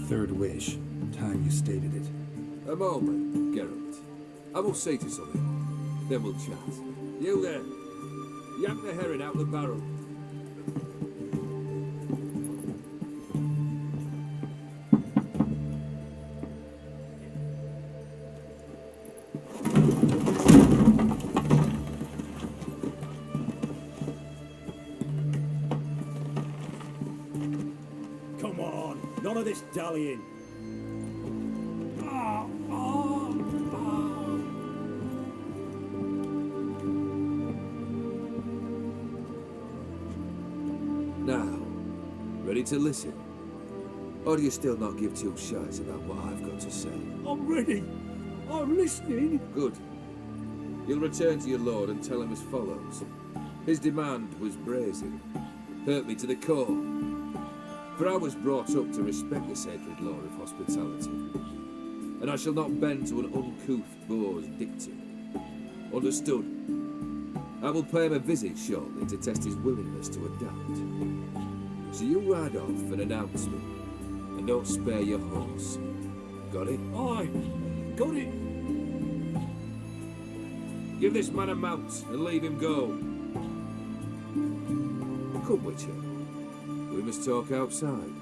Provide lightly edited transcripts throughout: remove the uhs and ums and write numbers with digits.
Third wish. Time you stated it. A moment, Geralt. I will say to something. Then we'll chat. You there. Yank the herring out the barrel. Come on, none of this dallying. Now, ready to listen? Or do you still not give two shites about what I've got to say? I'm ready. I'm listening. Good. You'll return to your lord and tell him as follows. His demand was brazen. Hurt me to the core. For I was brought up to respect the sacred law of hospitality. And I shall not bend to an uncouth boor's dictum. Understood? I will pay him a visit shortly to test his willingness to adapt. So you ride off and announce me. And don't spare your horse. Got it? Aye, got it. Give this man a mount and leave him go. Come, Witcher. We must talk outside.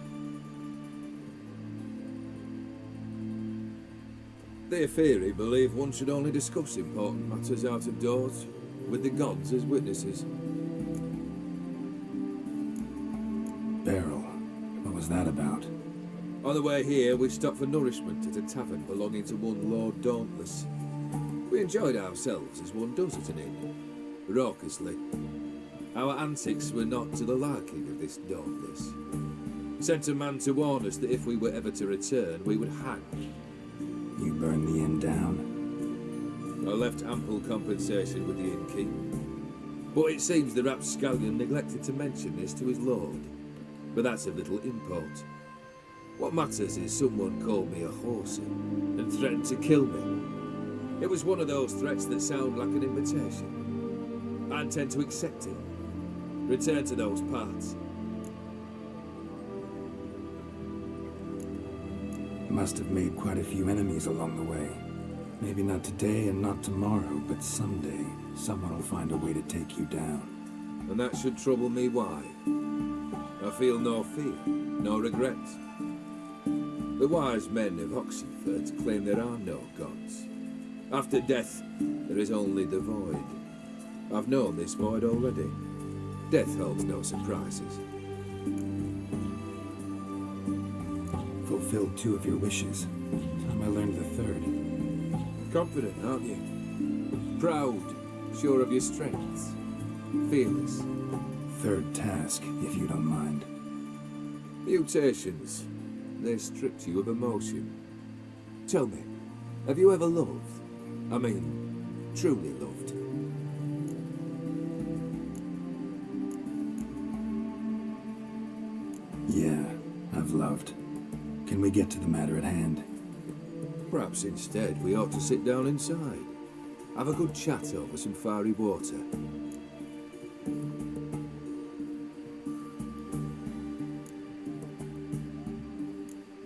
The Aetheri believe one should only discuss important matters out of doors, with the gods as witnesses. Beryl. What was that about? On the way here, we stopped for nourishment at a tavern belonging to one Lord Dauntless. We enjoyed ourselves as one does at an inn, raucously. Our antics were not to the liking of this Dauntless. Sent a man to warn us that if we were ever to return, we would hang. You burned the inn down. I left ample compensation with the innkeep. But it seems the rapscallion neglected to mention this to his lord. But that's of little import. What matters is someone called me a horsey and threatened to kill me. It was one of those threats that sound like an invitation. I intend to accept it. Return to those parts. Must have made quite a few enemies along the way. Maybe not today and not tomorrow, but someday, someone will find a way to take you down. And that should trouble me why? I feel no fear, no regret. The wise men of Oxenfurt claim there are no gods. After death, there is only the void. I've known this void already. Death holds no surprises. Fulfilled 2 of your wishes. Time I learned the 3rd. Confident, aren't you? Proud, sure of your strengths. Fearless. 3rd task, if you don't mind. Mutations. They stripped you of emotion. Tell me, have you ever loved? I mean, truly loved? Yeah, I've loved. Can we get to the matter at hand? Perhaps instead we ought to sit down inside. Have a good chat over some fiery water.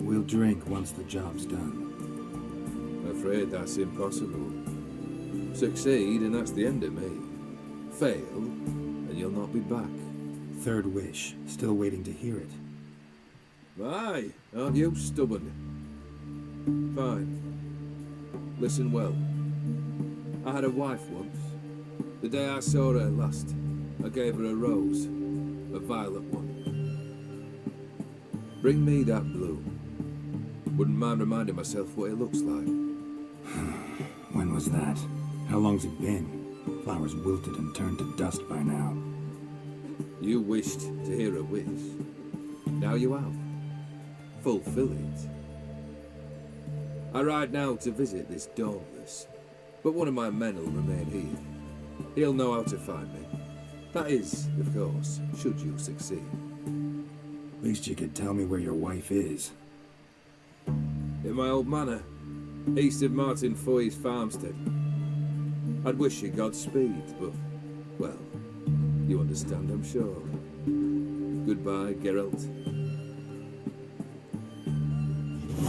We'll drink once the job's done. I'm afraid that's impossible. Succeed and that's the end of me. Fail and you'll not be back. 3rd wish. Still waiting to hear it. Aye, aren't you stubborn? Fine. Listen well. I had a wife once. The day I saw her last, I gave her a rose. A violet one. Bring me that bloom. Wouldn't mind reminding myself what it looks like. When was that? How long's it been? Flowers wilted and turned to dust by now. You wished to hear a wish. Now you have. Fulfill it. I ride now to visit this Dauntless, but one of my men will remain here. He'll know how to find me. That is, of course, should you succeed. Least you could tell me where your wife is. In my old manor, east of Martin Foy's farmstead. I'd wish you Godspeed, but, well, you understand, I'm sure. Goodbye, Geralt. I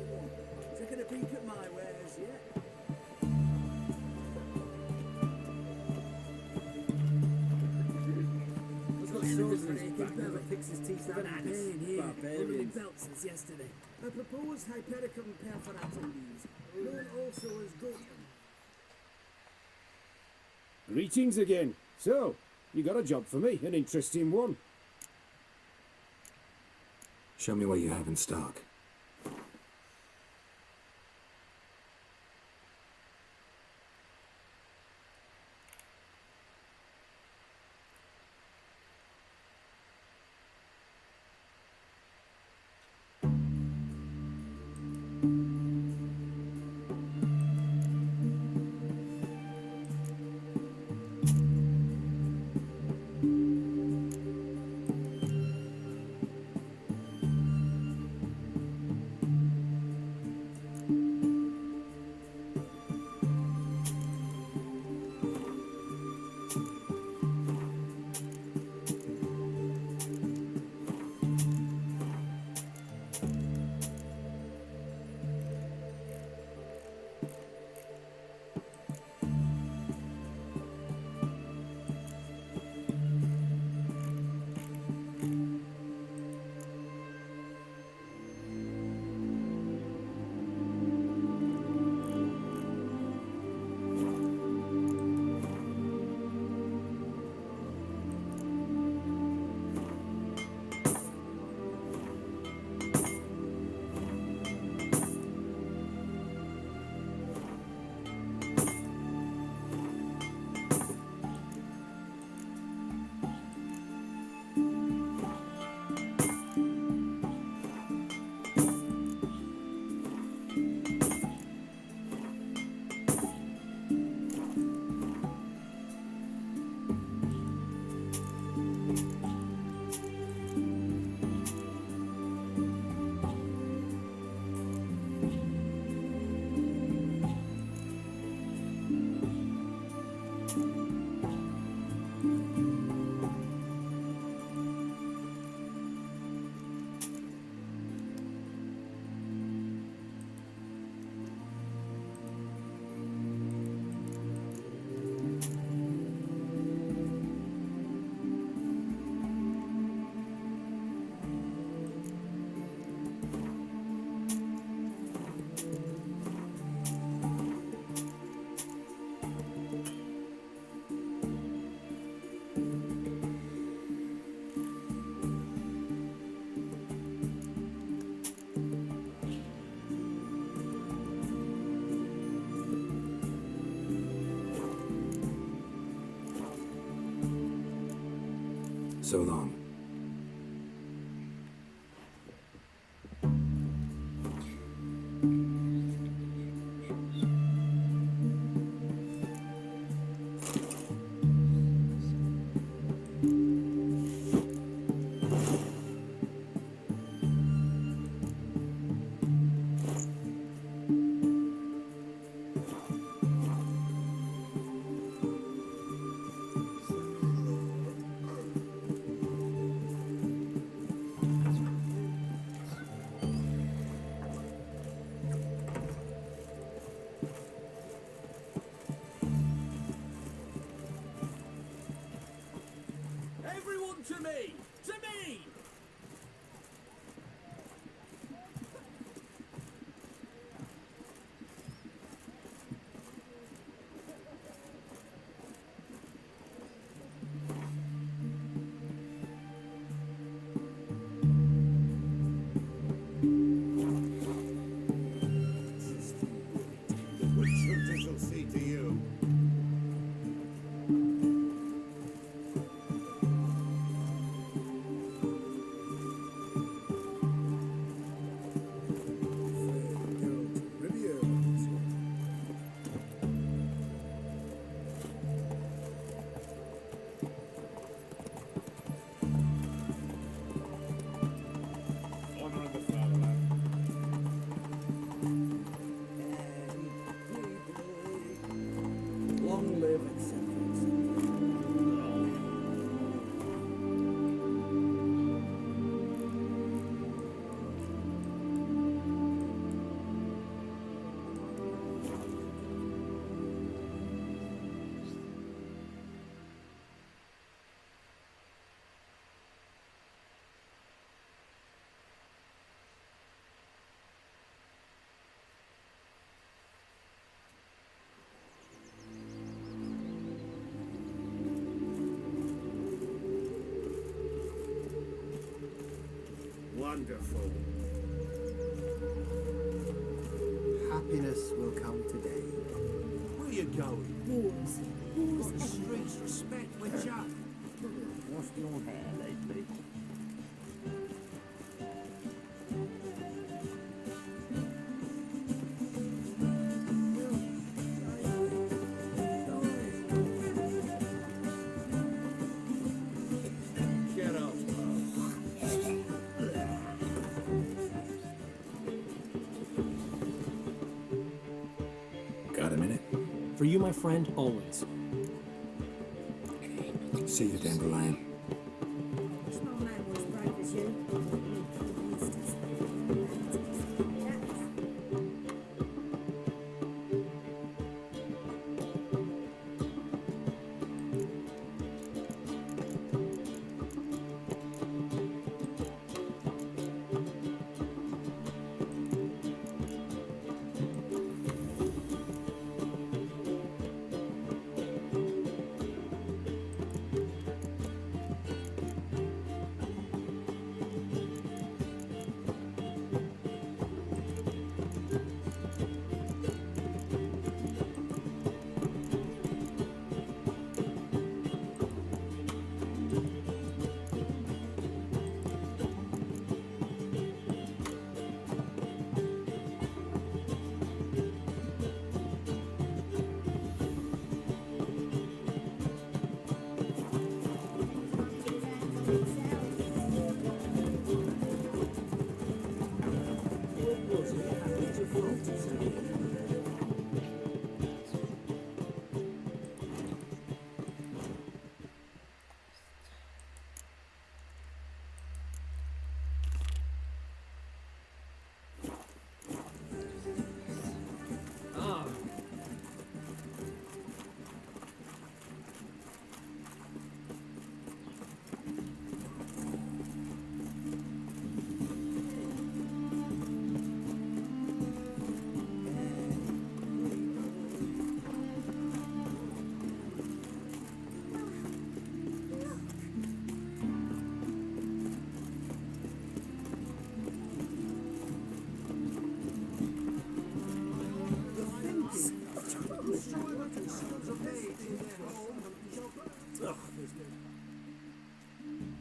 won't. Taking a peek at my wares yet? He's got swords in his back, never picks his teeth out of An this. pain here. Barbarians. Only belt since yesterday. I propose Hypericum perforatum leaves, known also as goatman. Greetings again. So, you got a job for me, an interesting one. Show me what you have in stock. So long. Everyone to me! To me! What truth shall see to you? Wonderful. Happiness will come today. Where you going? Wars. Got the streets respect with ya. Washed your hair lately? Get up, Got a minute? For you, my friend, always. See you, Dandelion. No man was brave as you.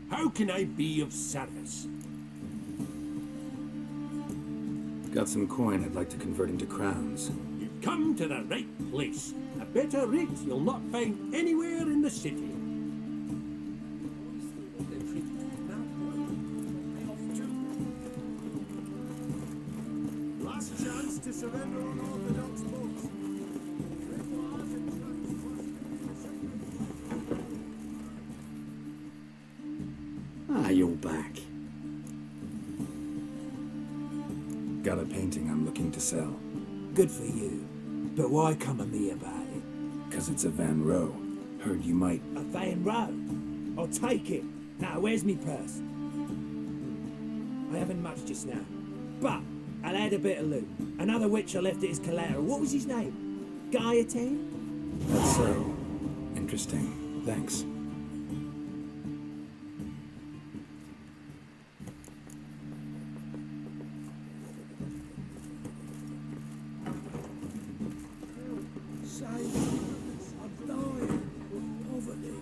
How can I be of service? Got some coin I'd like to convert into crowns. You've come to the right place. A better rate you'll not find anywhere in the city. Last chance to surrender on Orthodox boats. Ah, you're back. Got a painting I'm looking to sell. Good for you. But why come to me about it? 'Cause it's a Van Row. Heard you might. A Van Row? I'll take it. Now, where's me purse? I haven't much just now. But I'll add a bit of loot. Another witch I left at his collateral. What was his name? Gaietane? That's so. Interesting. Thanks. I'm dying of poverty.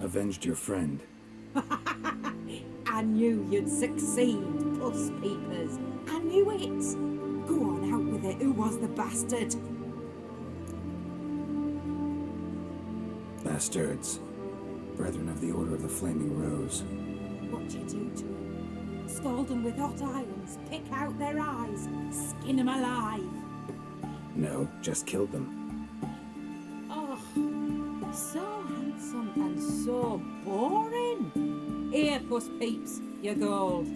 Avenged your friend. I knew you'd succeed, Puss Peepers. I knew it. Go on, out with it. Who was the bastard? Bastards. Brethren of the Order of the Flaming Rose. What'd you do to them? Scald them with hot irons, pick out their eyes, skin them alive. No, just killed them. Oh, so handsome and so boring. Here, Puss Peeps, your gold.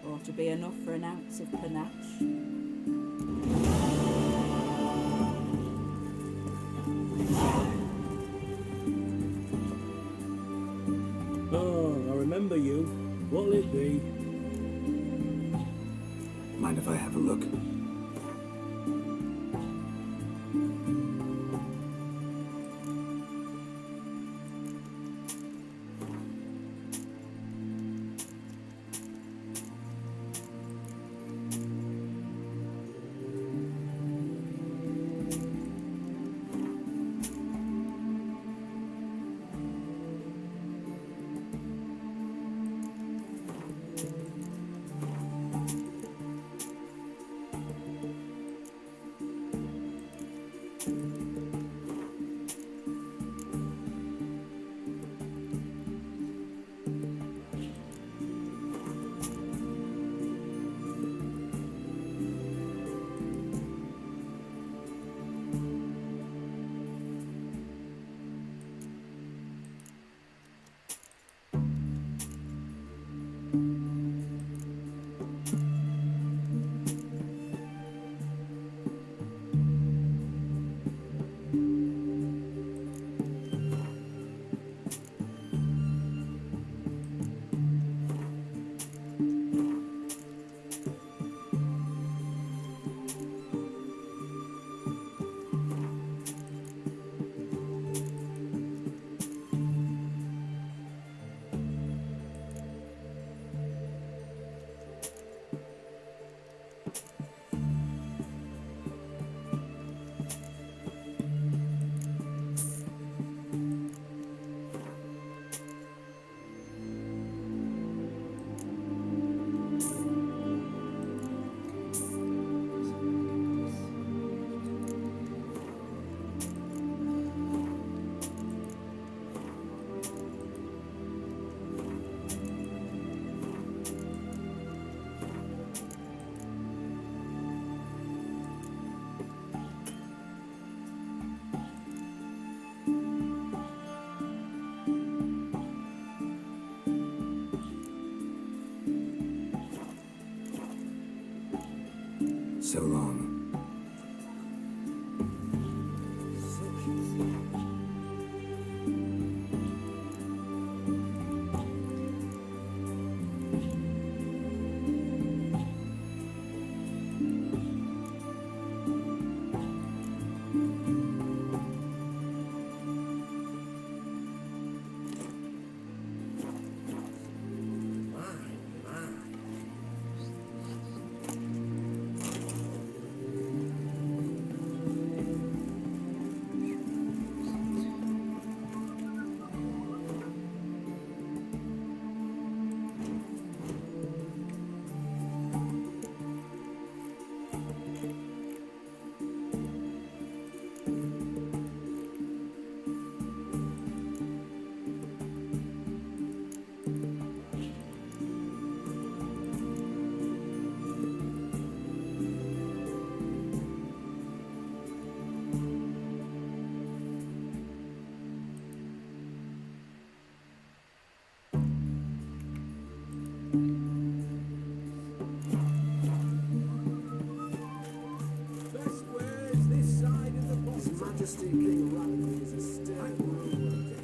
Ought to be enough for an ounce of panache. Oh, I remember you. What'll it be? Mind if I have a look? So long. Best ways this side of the box. His Majesty King Radomir is a stern ruler.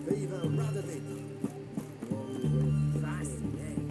Viva Radomir! Long live Fascinating.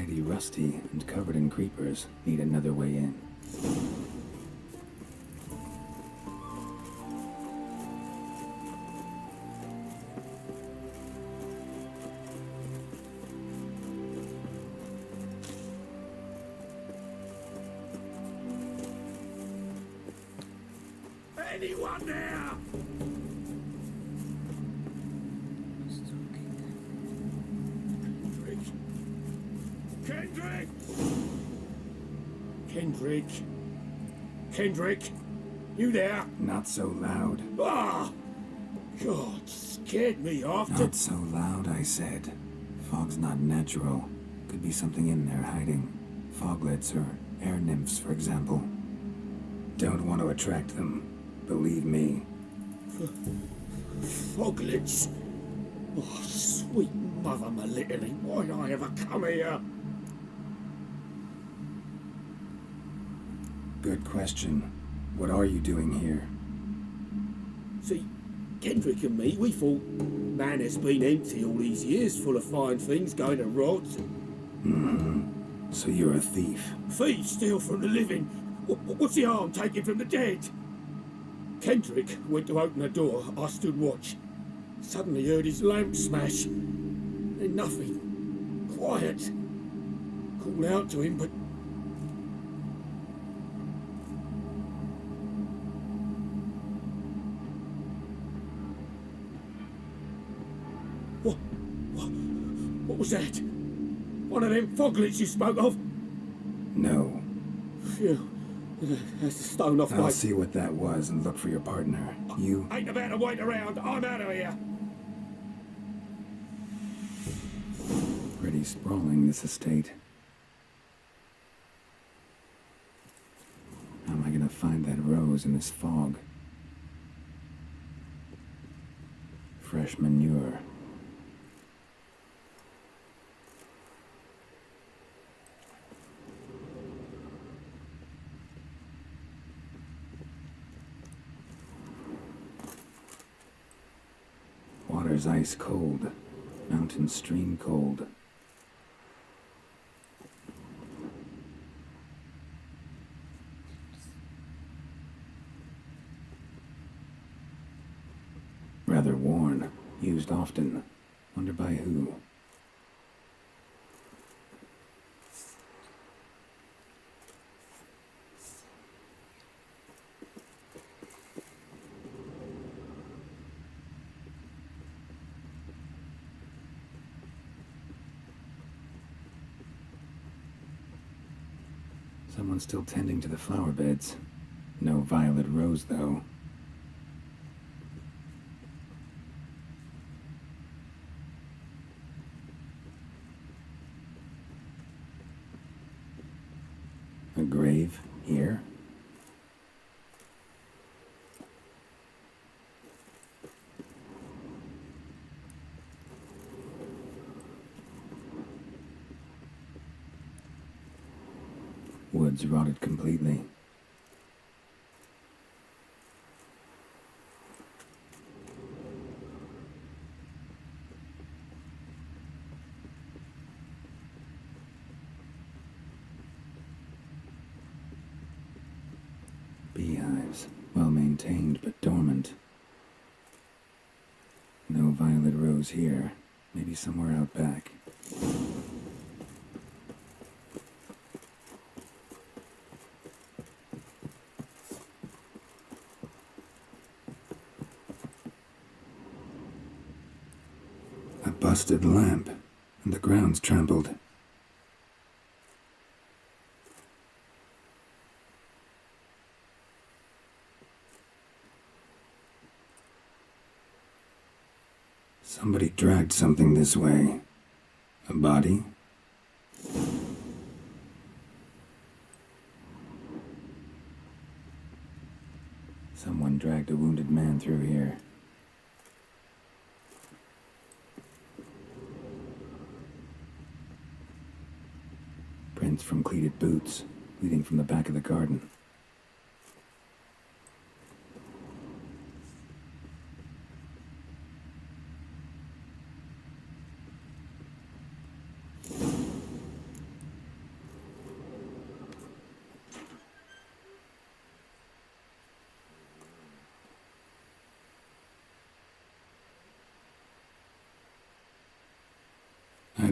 Mighty rusty and covered in creepers. Need another way in. Anyone there? Kendrick! Kendrick! Kendrick! You there? Not so loud. Ah! God, scared me off to... Not so loud, I said. Fog's not natural. Could be something in there hiding. Foglets or air nymphs, for example. Don't want to attract them. Believe me. Foglets? Oh, sweet mother Melitany, why'd I ever come here? Good question. What are you doing here? See, Kendrick and me, we thought, man has been empty all these years, full of fine things going to rot. So you're a thief. Thieves steal from the living. What's the harm taken from the dead? Kendrick went to open the door. I stood watch. Suddenly heard his lamp smash. Then nothing. Quiet. Called out to him, but... What was that? One of them foglets you spoke of? No. Phew. That's a stone off I'll my... see what that was and look for your partner. You... Ain't about to wait around. I'm out of here. Pretty sprawling, this estate. How am I gonna find that rose in this fog? Fresh manure. Water's ice cold. Mountain stream cold. Rather worn. Used often. Wonder by who. Someone's still tending to the flower beds. No violet rose, though. A grave here? Woods rotted completely. Beehives, well maintained but dormant. No violet rose here. Maybe somewhere out back. A busted lamp, and the ground's trampled. Somebody dragged something this way. A body? Someone dragged a wounded man through here. Prints from cleated boots, leading from the back of the garden.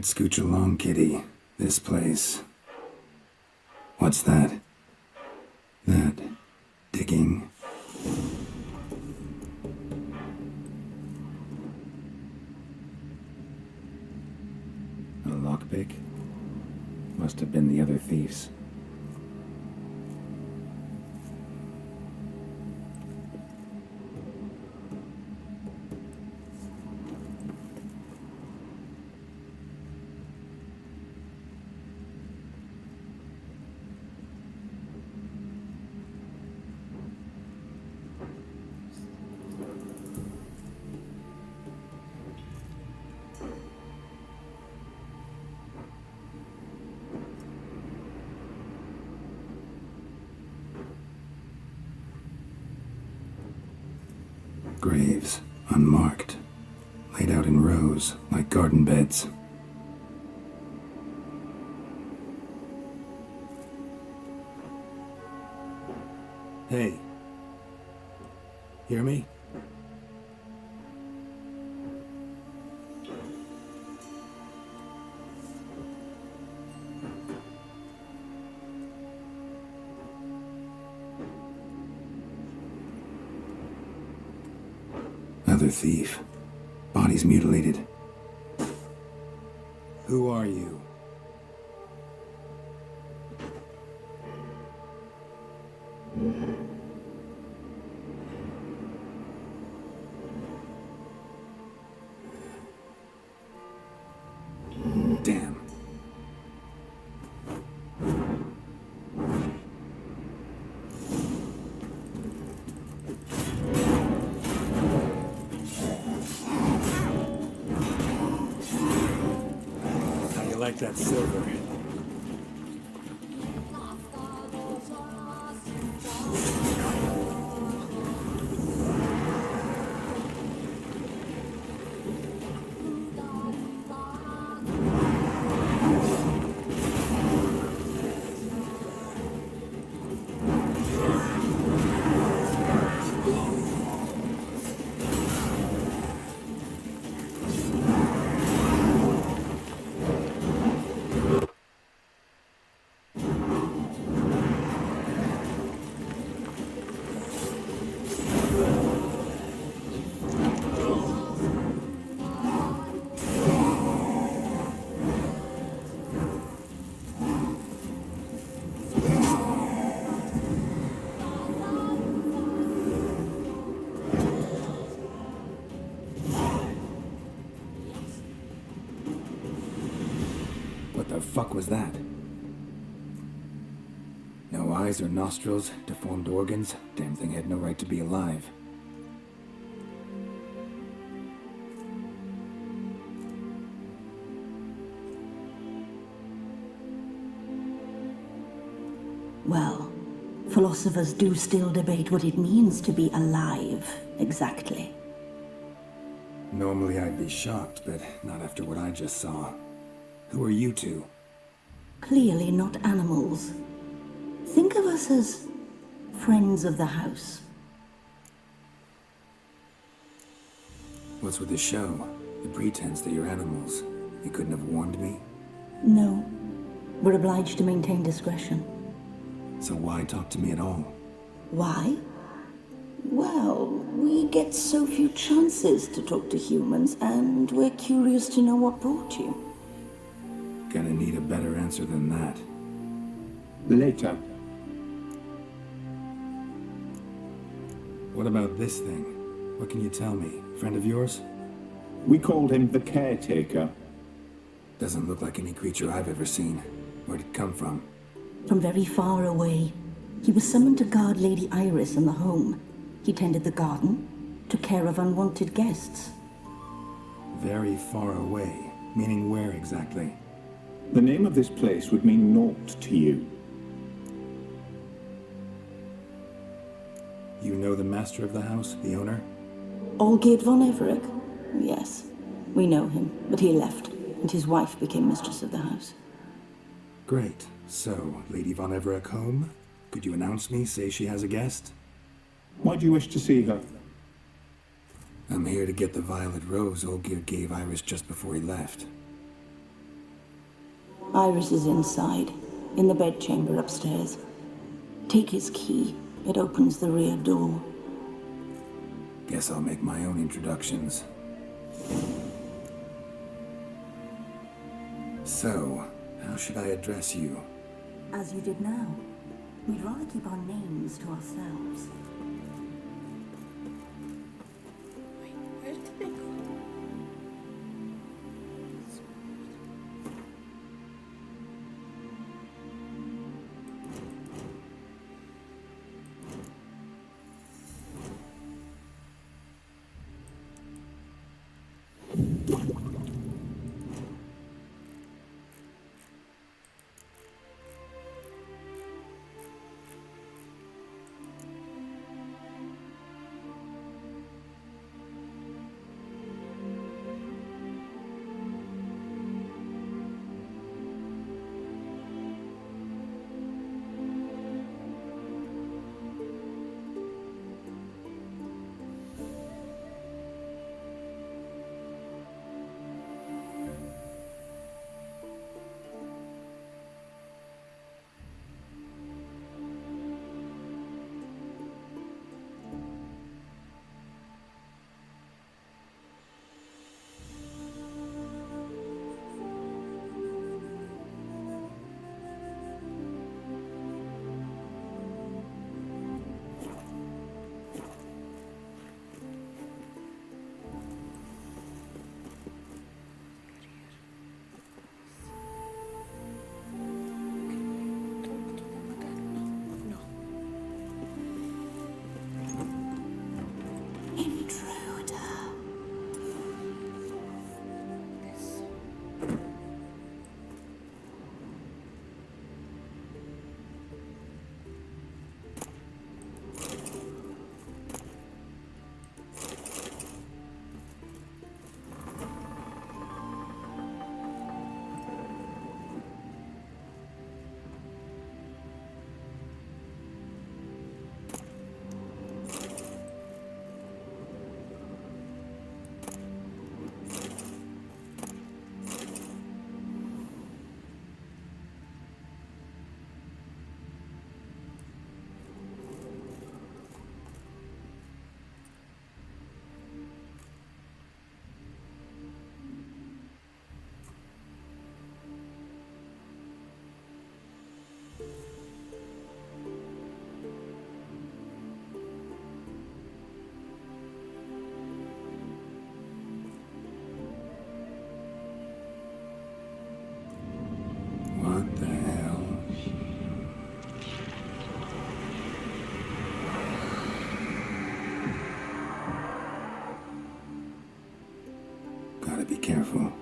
right, scooch along, kitty. This place. What's that? That digging? A lockpick? Must have been the other thieves. Graves, unmarked, laid out in rows like garden beds. Hey. Hear me? Another thief. Bodies mutilated. Who are you? Damn. How you like that silver? What the fuck was that? No eyes or nostrils, deformed organs. Damn thing had no right to be alive. Well, philosophers do still debate what it means to be alive, exactly. Normally I'd be shocked, but not after what I just saw. Who are you two? Clearly not animals. Think of us as friends of the house. What's with the show? The pretense that you're animals. You couldn't have warned me? No, we're obliged to maintain discretion. So why talk to me at all? Why? Well, we get so few chances to talk to humans, and we're curious to know what brought you. Gonna need a better answer than that. Later. What about this thing? What can you tell me? Friend of yours? We called him the Caretaker. Doesn't look like any creature I've ever seen. Where'd it come from? From very far away. He was summoned to guard Lady Iris in the home. He tended the garden, took care of unwanted guests. Very far away. Meaning where exactly? The name of this place would mean naught to you. You know the master of the house, the owner? Olgierd von Everec? Yes, we know him, but he left, and his wife became mistress of the house. Great. So, Lady von Everec home? Could you announce me, say she has a guest? Why do you wish to see her? I'm here to get the violet rose Olgierd gave Iris just before he left. Iris is inside, in the bedchamber upstairs. Take his key. It opens the rear door. Guess I'll make my own introductions. So, how should I address you? As you did now. We'd rather keep our names to ourselves. Where did they go? What the hell? Gotta be careful.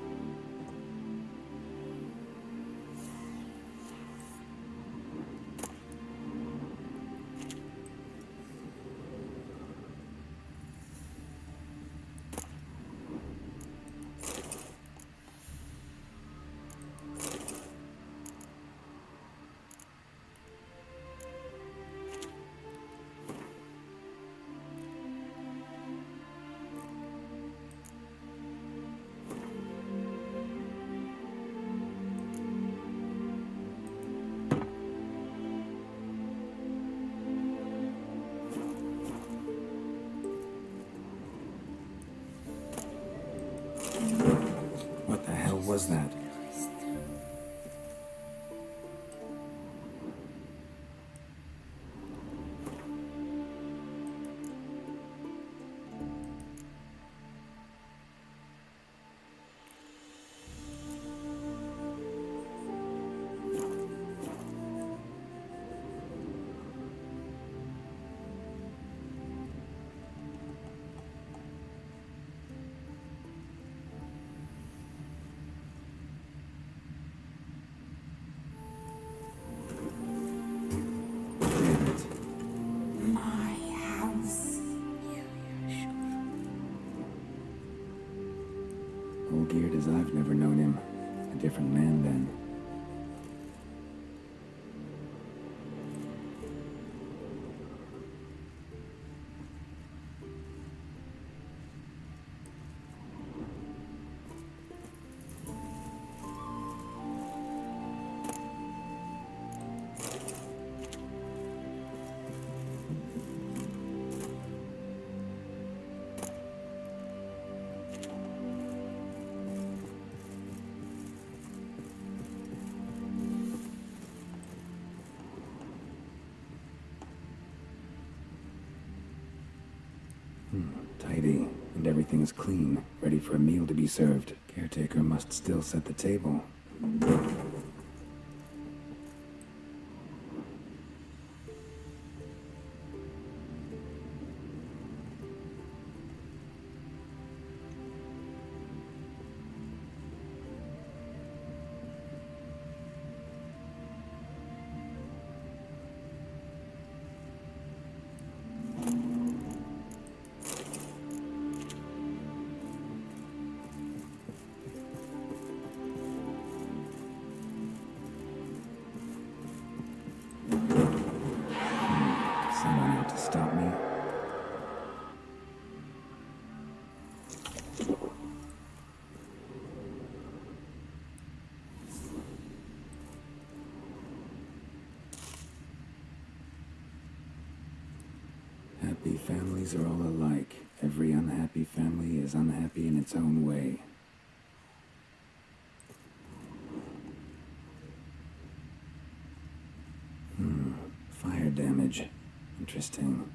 What the hell was that? Damn it. My house. Old-geared as I've never known him. A different man then. tidy, and everything's clean, ready for a meal to be served, caretaker must still set the table. Someone out to stop me? Happy families are all alike. Every unhappy family is unhappy in its own way. Fire damage. Interesting.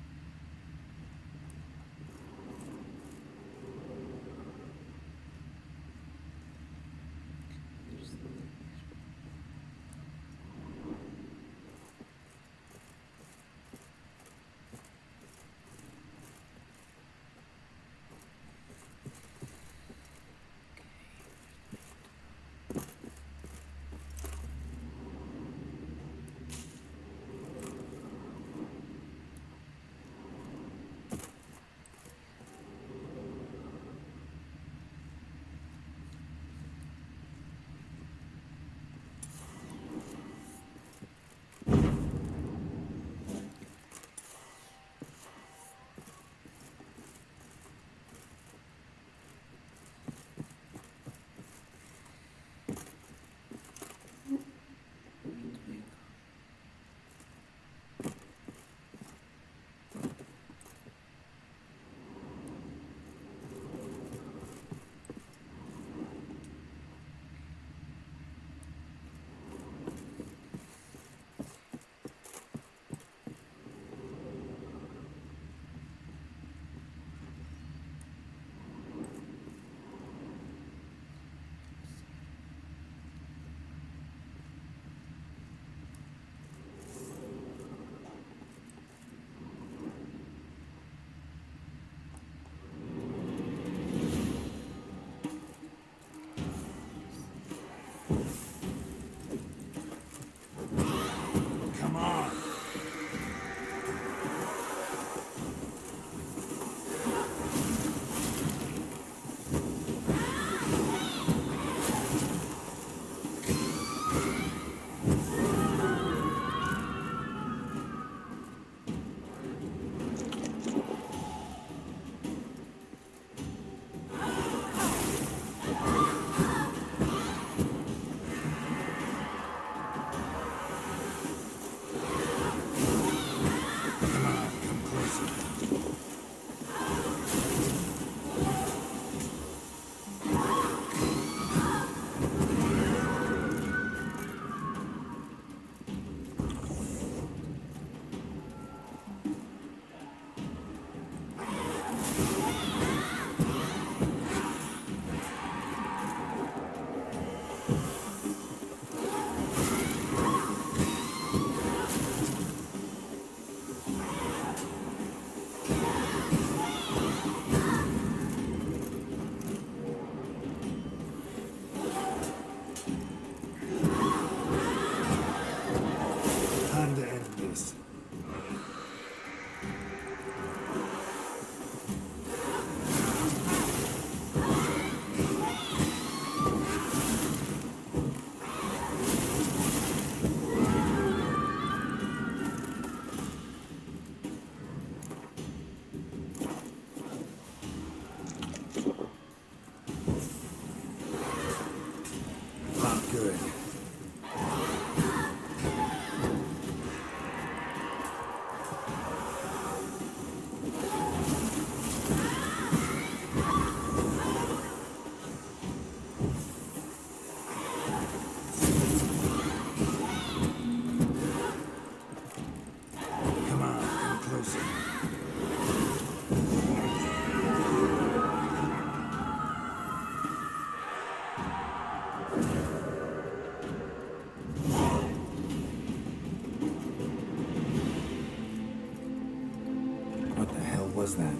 was that?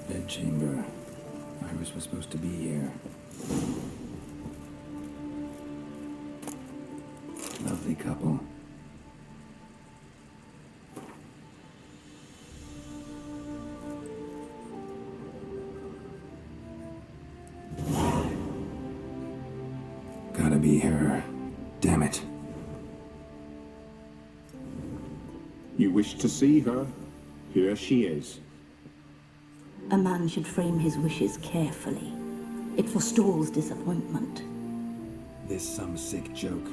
Bedchamber. Iris was supposed to be here. Lovely couple. Gotta be her. Damn it. You wish to see her? Here she is. A man should frame his wishes carefully. It forestalls disappointment. This some sick joke.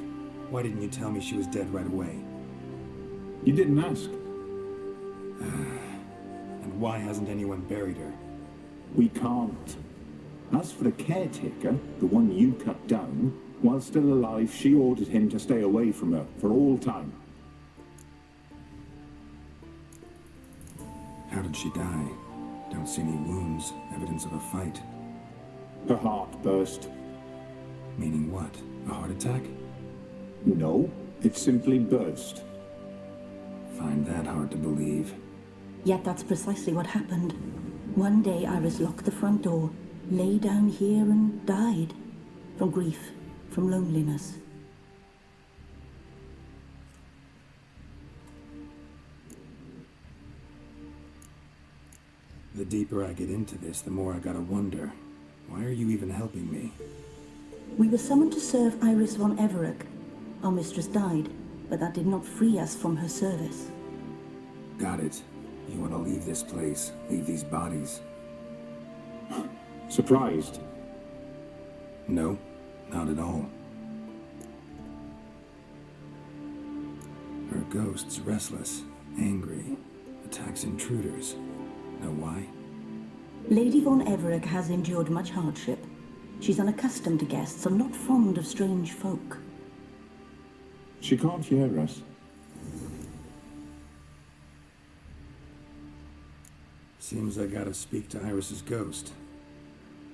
Why didn't you tell me she was dead right away? You didn't ask. And why hasn't anyone buried her? We can't. As for the caretaker, the one you cut down, while still alive, she ordered him to stay away from her for all time. How did she die? Don't see any wounds, evidence of a fight. Her heart burst. Meaning what? A heart attack? No, it simply burst. Find that hard to believe. Yet that's precisely what happened. One day Iris locked the front door, lay down here and died. From grief, from loneliness. The deeper I get into this, the more I gotta wonder. Why are you even helping me? We were summoned to serve Iris von Everec. Our mistress died, but that did not free us from her service. Got it. You want to leave this place, leave these bodies. Surprised? No, not at all. Her ghost's restless, angry, attacks intruders. Know why? Lady von Everec has endured much hardship. She's unaccustomed to guests and not fond of strange folk. She can't hear us. Seems I gotta speak to Iris's ghost.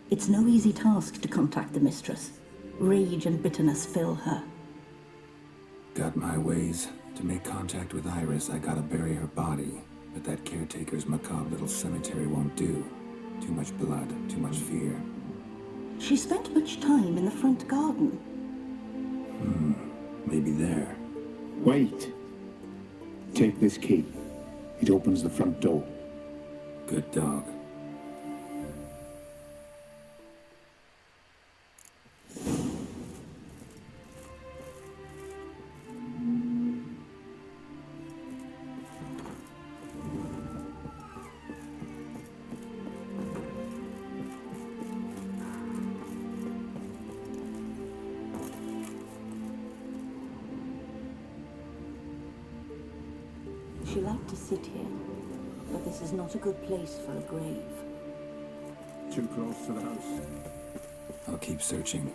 It's no easy task to contact the mistress. Rage and bitterness fill her. Got my ways. To make contact with Iris, I gotta bury her body. But that caretaker's macabre little cemetery won't do. Too much blood, too much fear. She spent much time in the front garden. Maybe there. Wait. Take this key. It opens the front door. Good dog. She liked to sit here, but this is not a good place for a grave. Too close to the house. I'll keep searching.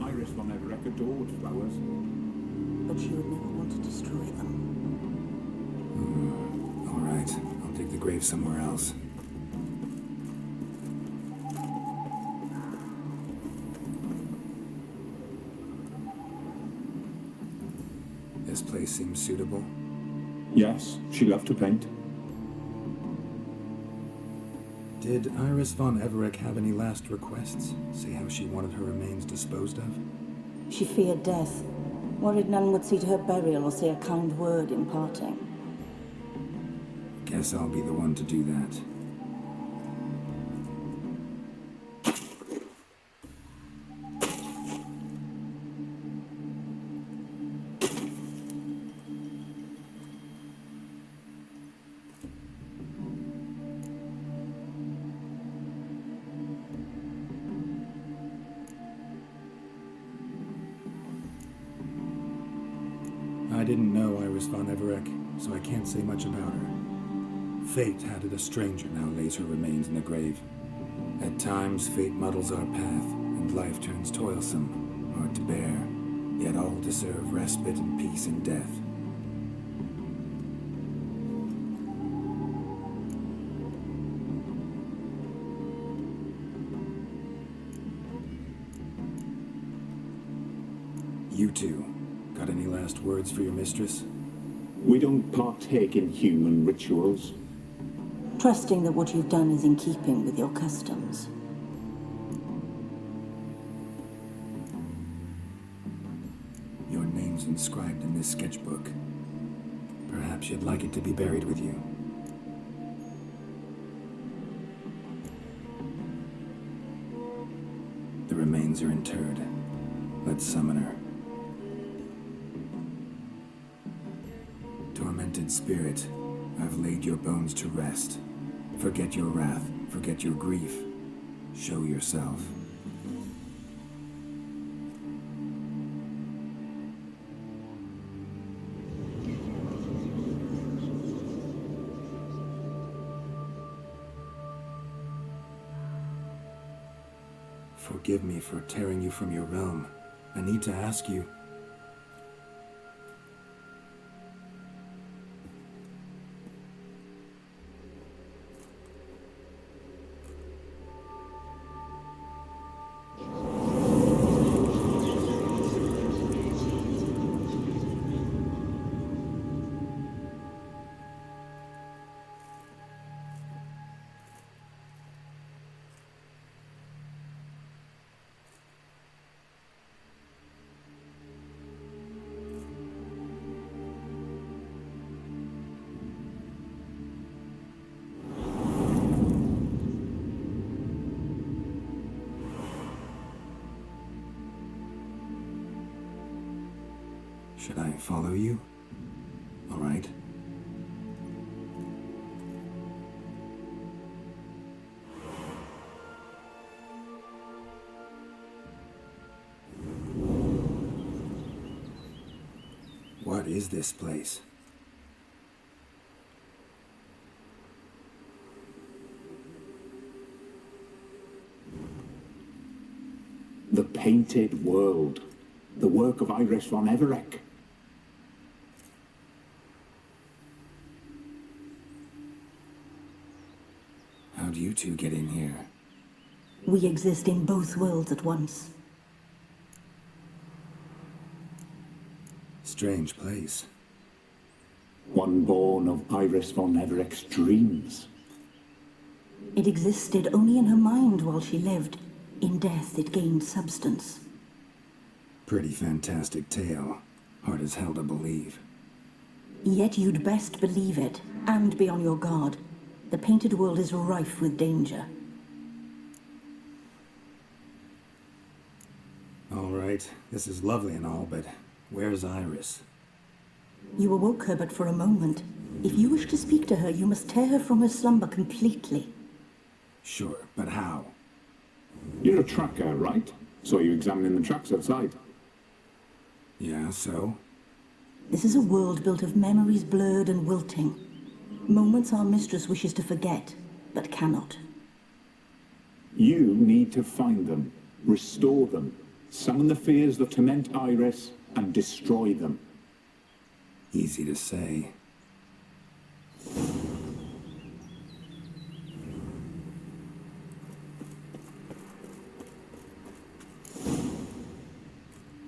Iris von Everec adored flowers. But she would never want to destroy them. All right, I'll dig the grave somewhere else. This place seems suitable. Yes, she loved to paint. Did Iris von Everec have any last requests? Say how she wanted her remains disposed of? She feared death, worried none would see to her burial or say a kind word in parting. Guess I'll be the one to do that. I didn't know Iris von Everec, so I can't say much about her. Fate had it a stranger now lays her remains in the grave. At times, fate muddles our path, and life turns toilsome, hard to bear, yet all deserve respite and peace in death. You two, got any last words for your mistress? We don't partake in human rituals. Trusting that what you've done is in keeping with your customs. Your name's inscribed in this sketchbook. Perhaps you'd like it to be buried with you. The remains are interred. Let's summon her. Tormented spirit, I've laid your bones to rest. Forget your wrath, forget your grief. Show yourself. Forgive me for tearing you from your realm. I need to ask you. Should I follow you? All right. What is this place? The Painted World. The work of Iris von Everec. How do you two get in here? We exist in both worlds at once. Strange place. One born of Iris von Everec's dreams. It existed only in her mind while she lived. In death, it gained substance. Pretty fantastic tale. Hard as hell to believe. Yet you'd best believe it, and be on your guard. The Painted World is rife with danger. All right, this is lovely and all, but where's Iris? You awoke her but for a moment. If you wish to speak to her, you must tear her from her slumber completely. Sure, but how? You're a tracker, right? Saw you examining the tracks outside. Yeah, so? This is a world built of memories blurred and wilting. Moments our mistress wishes to forget, but cannot. You need to find them, restore them, summon the fears that torment Iris, and destroy them. Easy to say.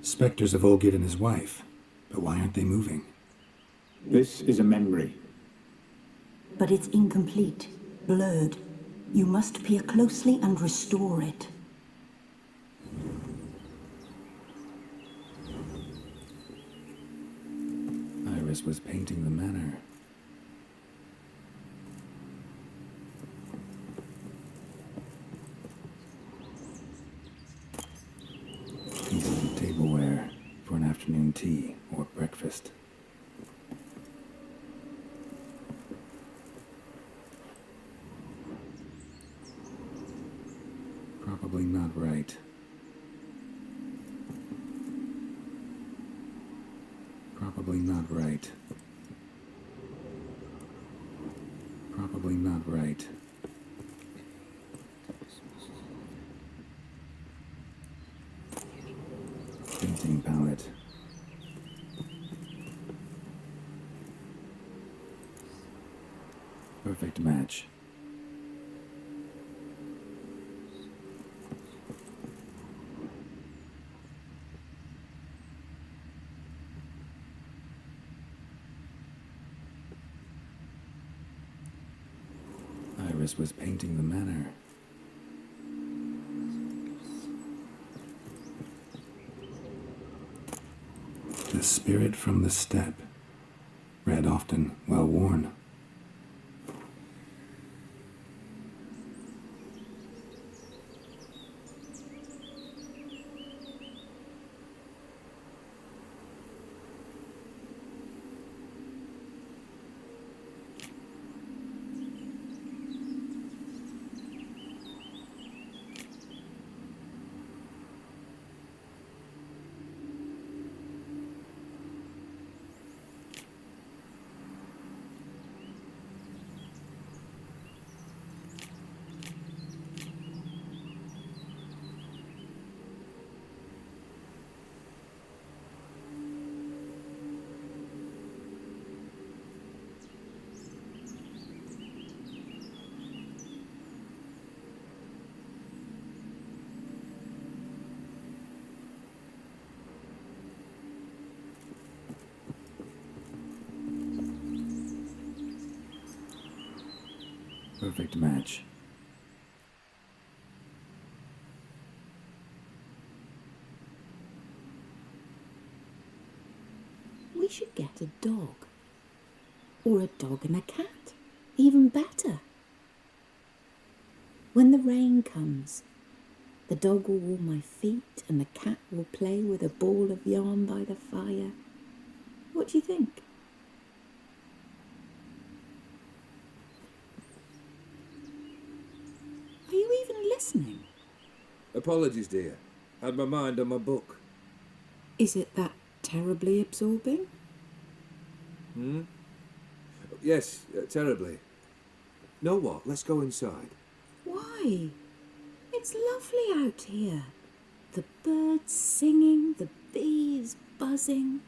Spectres of Olgid and his wife. But why aren't they moving? This is a memory. But it's incomplete, blurred. You must peer closely and restore it. Iris was painting the manor. Pieces of tableware for an afternoon tea or breakfast. Probably not right. Probably not right. Probably not right. Painting palette. Perfect match. Cerberus was painting the manor. The spirit from the steppe. Red often, well worn. Perfect match. We should get a dog. Or a dog and a cat. Even better. When the rain comes, the dog will warm my feet and the cat will play with a ball of yarn by the fire. What do you think? Are you even listening? Apologies, dear. Had my mind on my book. Is it that terribly absorbing? Yes, terribly. Know what? Let's go inside. Why? It's lovely out here. The birds singing, the bees buzzing.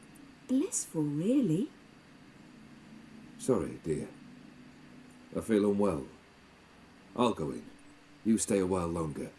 Blissful, really. Sorry, dear. I feel unwell. I'll go in. You stay a while longer.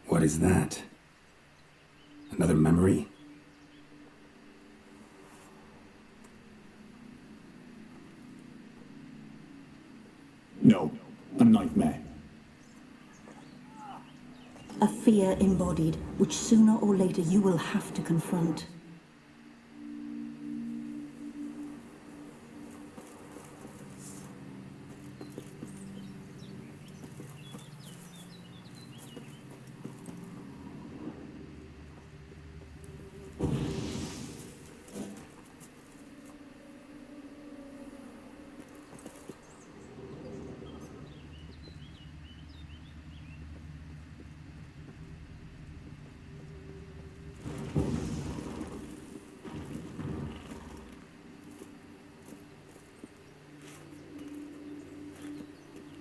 What is that? Another memory? No, a nightmare. A fear embodied, which sooner or later you will have to confront.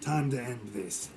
Time to end this.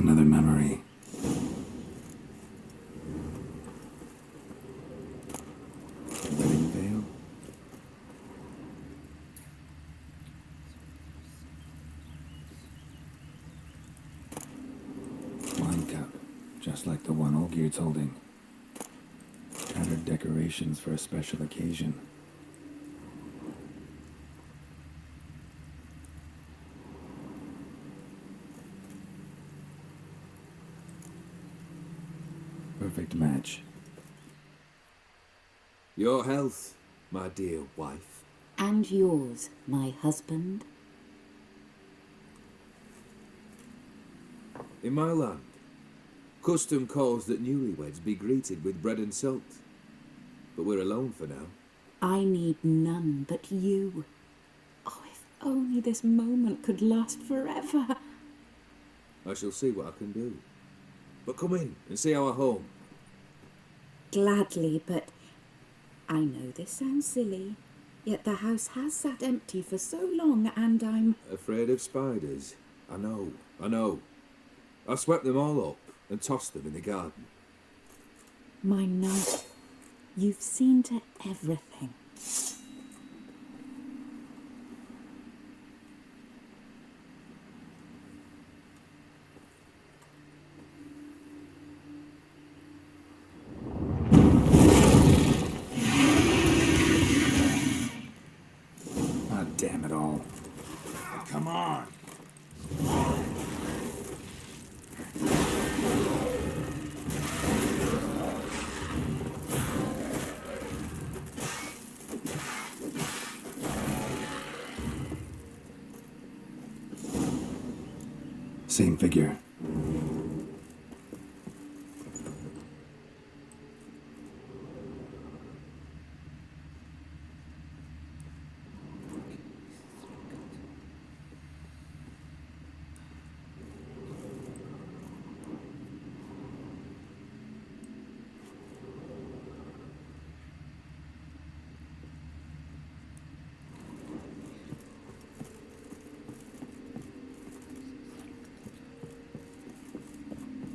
Another memory. Wedding veil? Wine cup, just like the one Olgierd's holding. Tattered decorations for a special occasion. Perfect match. Your health, my dear wife. And yours, my husband. In my land, custom calls that newlyweds be greeted with bread and salt. But we're alone for now. I need none but you. Oh, if only this moment could last forever. I shall see what I can do. But come in and see our home. Gladly, but I know this sounds silly, yet the house has sat empty for so long and I'm... Afraid of spiders? I know. I swept them all up and tossed them in the garden. My knight, you've seen to everything. Ah, damn it all. Come on. Same figure.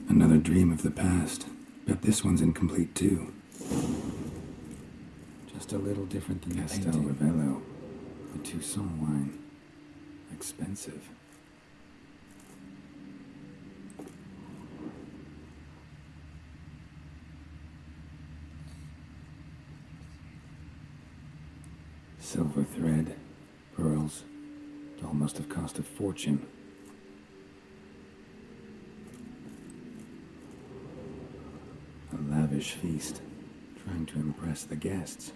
Another dream of the past. Bet this one's incomplete too. Just a little different than Castel Ravello. The Toussaint wine. Expensive. Silver thread, pearls. It all must have cost a fortune. A lavish feast, trying to impress the guests.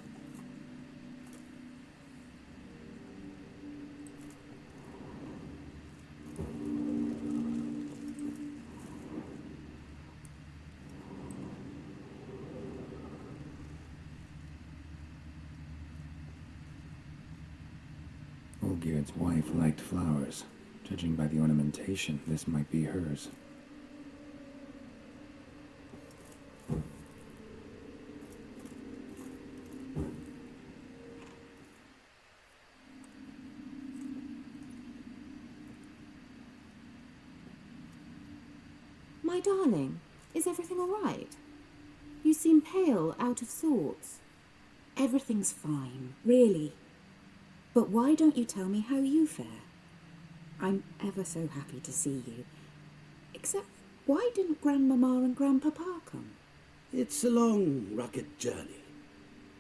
Olgierd's wife liked flowers. Judging by the ornamentation, this might be hers. My darling, is everything all right? You seem pale, out of sorts. Everything's fine, really. But why don't you tell me how you fare? I'm ever so happy to see you. Except, why didn't Grandmama and Grandpapa come? It's a long, rugged journey.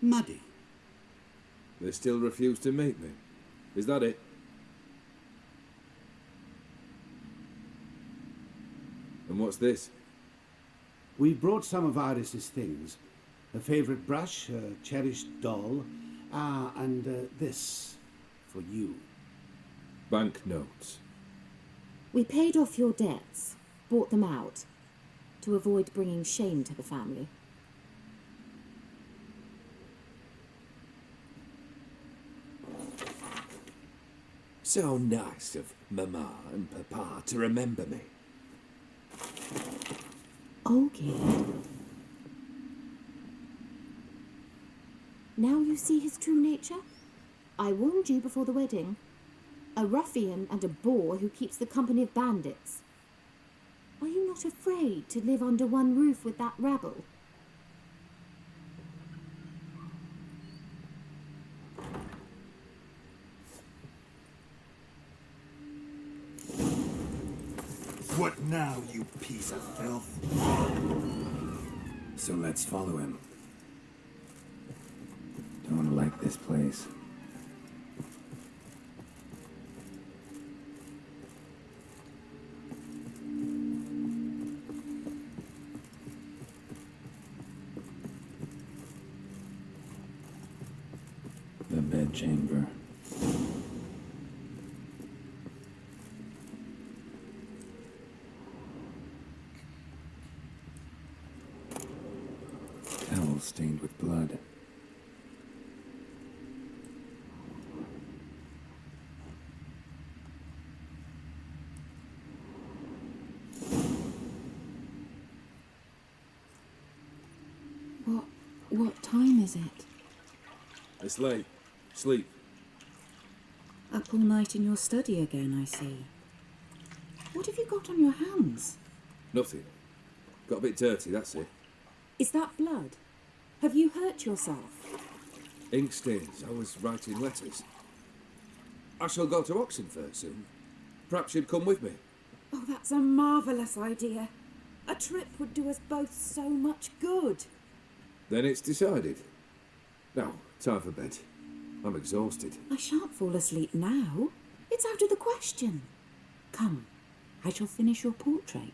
Muddy. They still refuse to meet me. Is that it? And what's this? We brought some of Iris's things. Her favourite brush, her cherished doll, and this for you. Banknotes. We paid off your debts, bought them out, to avoid bringing shame to the family. So nice of Mama and Papa to remember me. Olgierd. Now you see his true nature? I warned you before the wedding. A ruffian and a boor who keeps the company of bandits. Are you not afraid to live under one roof with that rabble? What now, you piece of filth? So let's follow him. Don't like this place. The bedchamber. Towel stained with blood. What time is it? It's late. Sleep. Up all night in your study again, I see. What have you got on your hands? Nothing. Got a bit dirty, that's it. Is that blood? Have you hurt yourself? Ink stains. I was writing letters. I shall go to Oxenfurt soon. Perhaps you'd come with me. Oh, that's a marvellous idea. A trip would do us both so much good. Then it's decided. Now, time for bed. I'm exhausted. I shan't fall asleep now. It's out of the question. Come, I shall finish your portrait.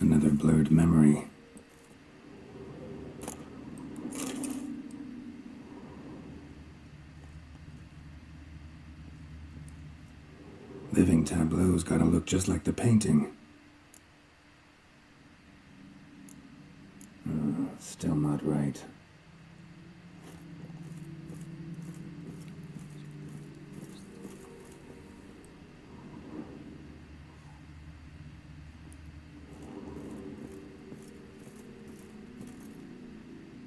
Another blurred memory. Living tableau's gotta look just like the painting. Still not right.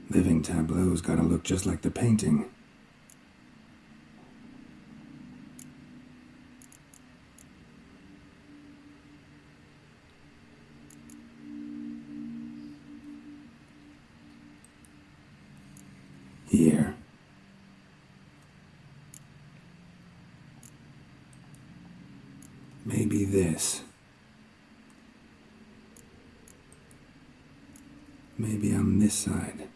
Living tableau's gotta look just like the painting. Here. Maybe this. Maybe on this side.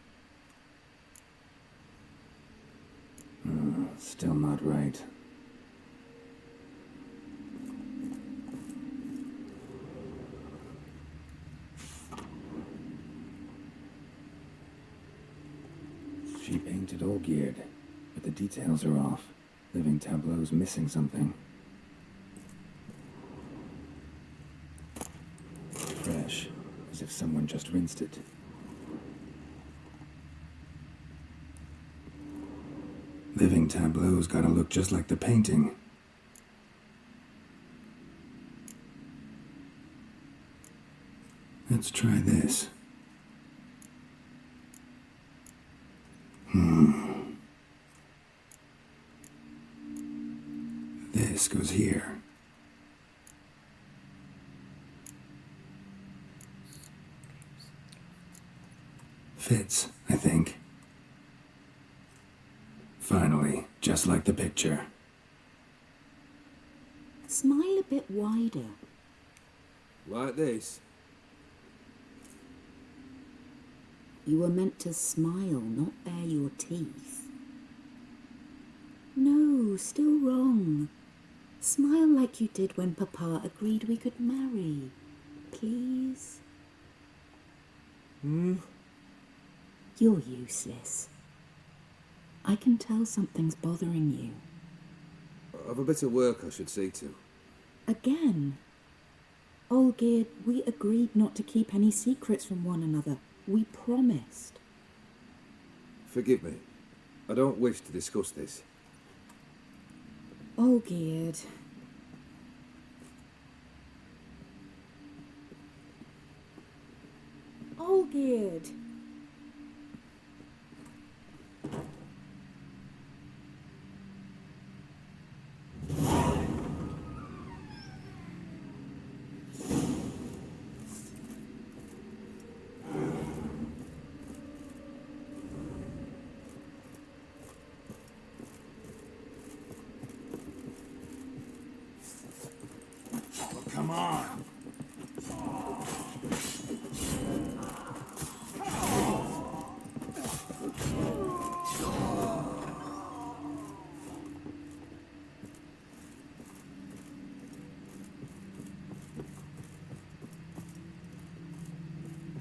Still not right. She painted Olgierd, but the details are off. Living tableau's missing something. Fresh, as if someone just rinsed it. Living tableau's gotta look just like the painting. Let's try this. This goes here. Fits, I think. Finally, just like the picture. Smile a bit wider. Like this? You were meant to smile, not bare your teeth. No, still wrong. Smile like you did when Papa agreed we could marry. Please? You're useless. I can tell something's bothering you. I've a bit of work I should see to. Again? Olgierd, we agreed not to keep any secrets from one another. We promised. Forgive me. I don't wish to discuss this. Olgierd. dog-eared. Come on.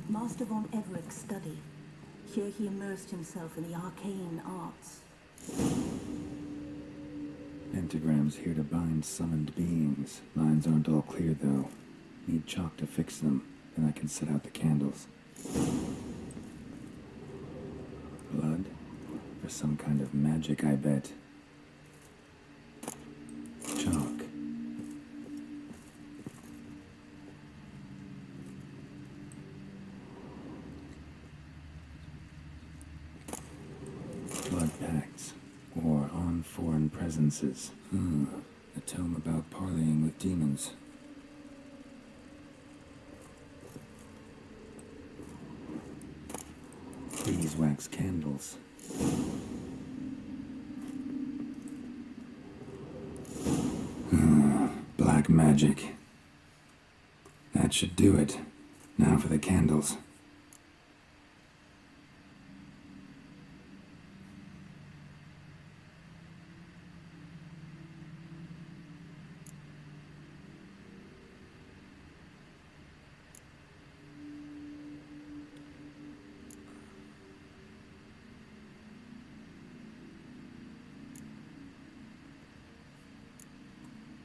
Master von Everett's study. Here he immersed himself in the arcane arts. Pentagrams here to bind summoned beings. Lines aren't all clear, though. Need chalk to fix them, then I can set out the candles. Blood? For some kind of magic, I bet. Chalk. Blood pacts. Or on foreign presences. A tome about parleying with demons. Beeswax candles. Black magic. That should do it. Now for the candles.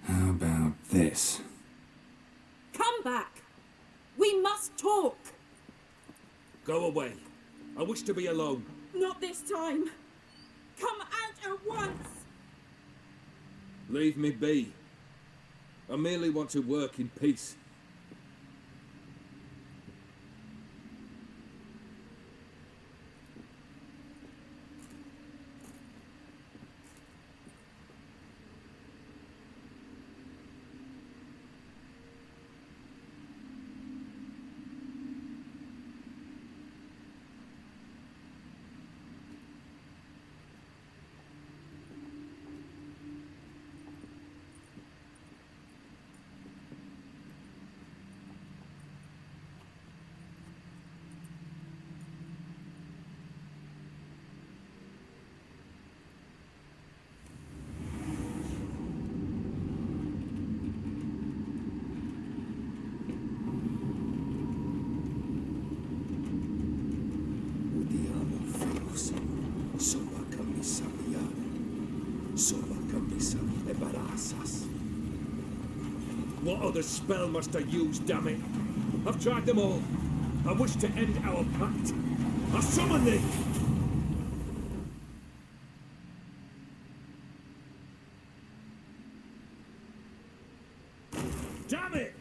How about this? Come back! We must talk! Go away. I wish to be alone. Not this time! Come out at once! Leave me be. I merely want to work in peace. What other spell must I use, damn it? I've tried them all. I wish to end our pact. I summon thee! Damn it!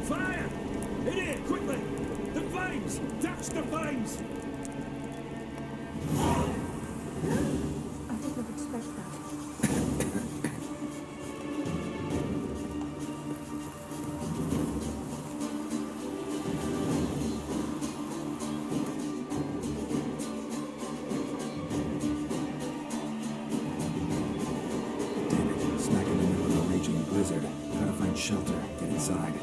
Fire! In here, quickly! The flames! Touch the flames! I did not expect that. Smack in the middle of a raging blizzard. Gotta find shelter. Get inside.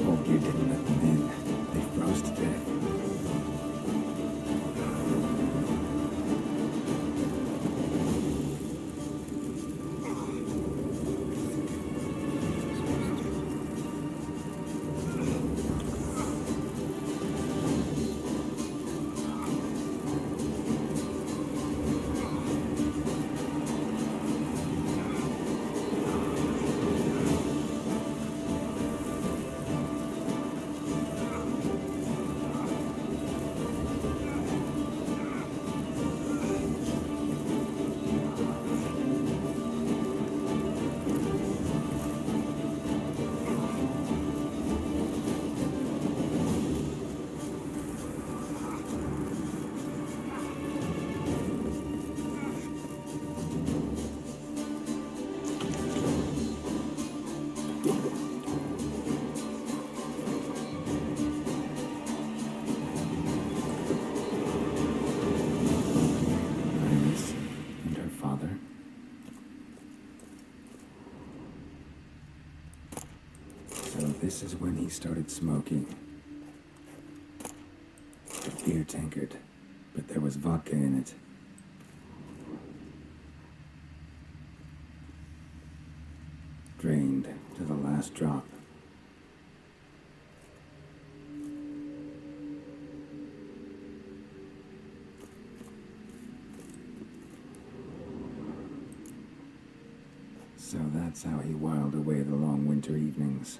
Old gear didn't let them in. They froze to death. This is when he started smoking. A beer tankard, but there was vodka in it. Drained to the last drop. So that's how he whiled away the long winter evenings.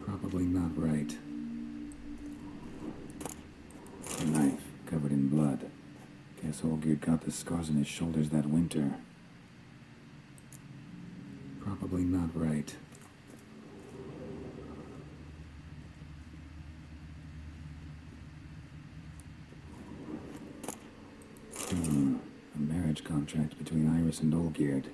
Probably not right. A knife covered in blood. Guess Olgierd got the scars on his shoulders that winter. Probably not right. A marriage contract between Iris and Olgierd.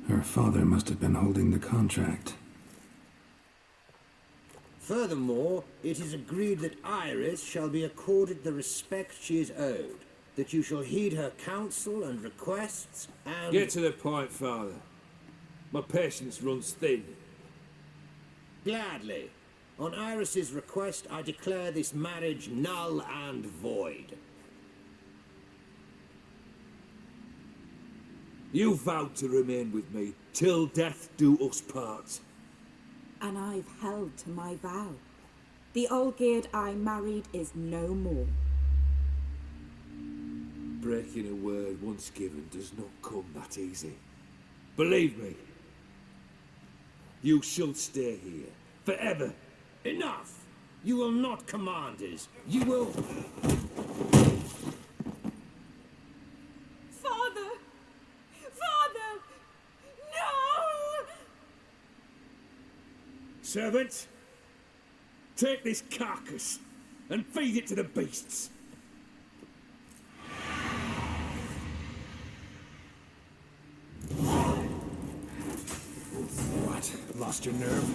Her father must have been holding the contract. Furthermore, it is agreed that Iris shall be accorded the respect she is owed, that you shall heed her counsel and requests, and... Get to the point, Father. My patience runs thin. Gladly. On Iris's request, I declare this marriage null and void. You vowed to remain with me till death do us part. And I've held to my vow. The Olgierd I married is no more. Breaking a word once given does not come that easy. Believe me. You shall stay here. Forever. Enough! You will not command us. You will... Father! Father! No! Servant, take this carcass and feed it to the beasts. What? Lost your nerve?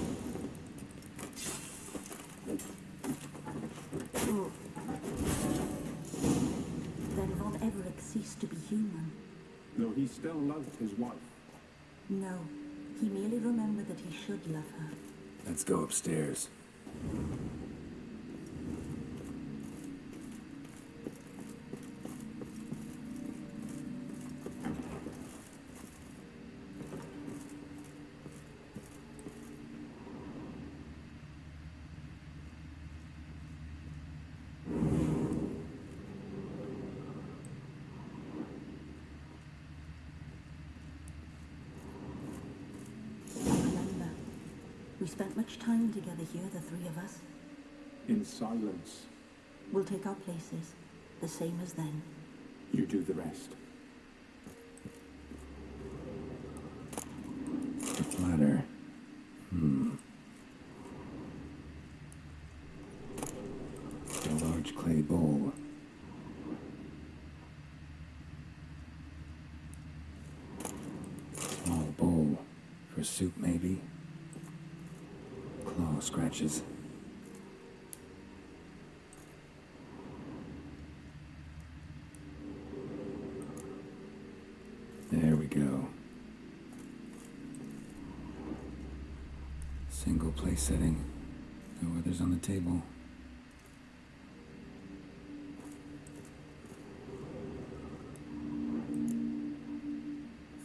Then Von Everett ceased to be human. Though he still loved his wife. No, he merely remembered that he should love her. Let's go upstairs. We spent much time together here, the three of us. In silence. We'll take our places, the same as then. You do the rest. The platter. A large clay bowl. Small bowl. For soup, maybe? Claw scratches. There we go. Single place setting. No others on the table.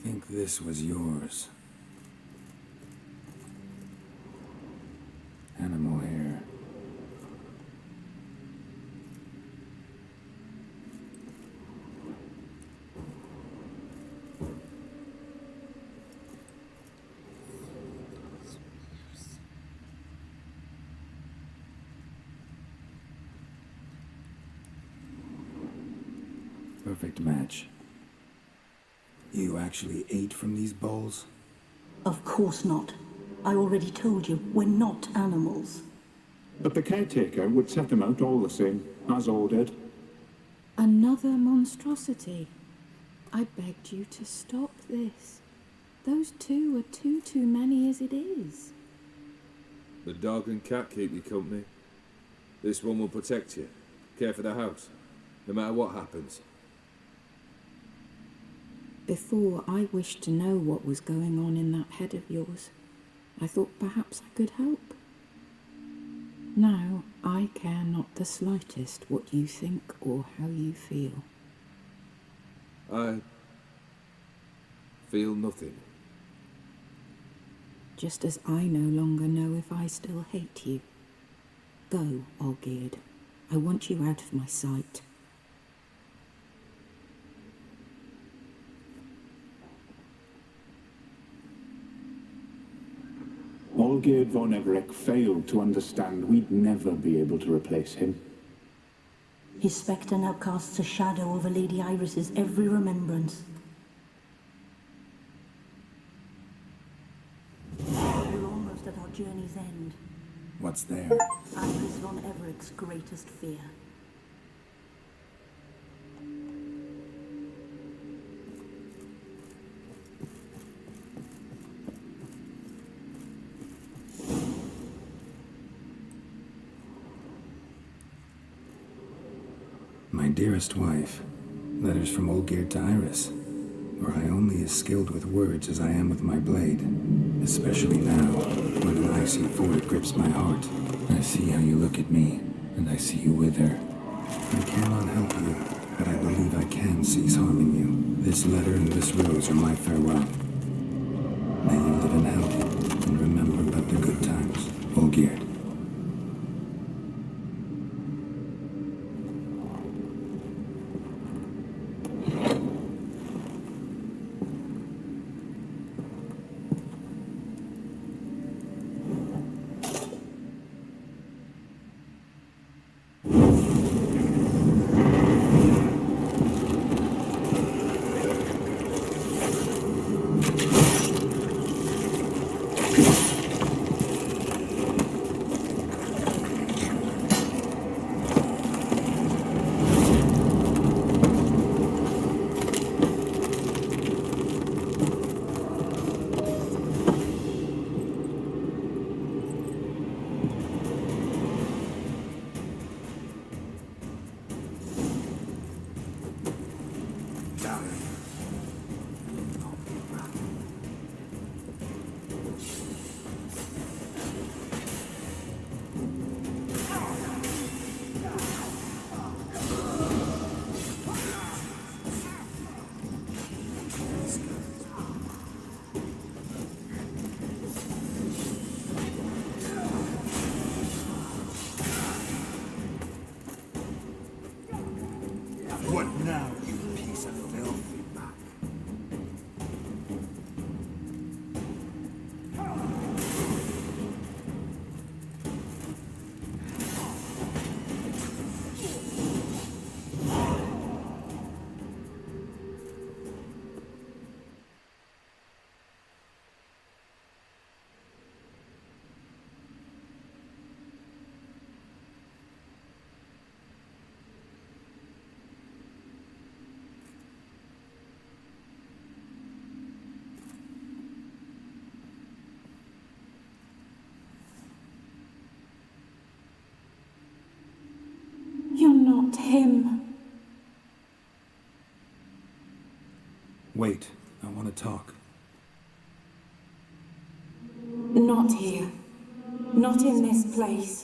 Think this was yours. Animal hair. Perfect match. You actually ate from these bowls? Of course not. I already told you, we're not animals. But the caretaker would set them out all the same, as ordered. Another monstrosity. I begged you to stop this. Those two are too many as it is. The dog and cat keep you company. This one will protect you, care for the house, no matter what happens. Before, I wished to know what was going on in that head of yours. I thought perhaps I could help. Now, I care not the slightest what you think or how you feel. I feel nothing. Just as I no longer know if I still hate you. Go, Olgierd. I want you out of my sight. Olgierd von Everec failed to understand we'd never be able to replace him. His spectre now casts a shadow over Lady Iris's every remembrance. We're almost at our journey's end. What's there? Iris von Everec's greatest fear. My dearest wife, letters from Olgierd to Iris. Were I only as skilled with words as I am with my blade, especially now, when an icy void grips my heart. I see how you look at me, and I see you wither. I cannot help you, but I believe I can cease harming you. This letter and this rose are my farewell. May you live in health, and remember but the good times. Olgierd. What now, you piece of filthy muck? You're not him. Wait, I want to talk. Not here. Not in this place.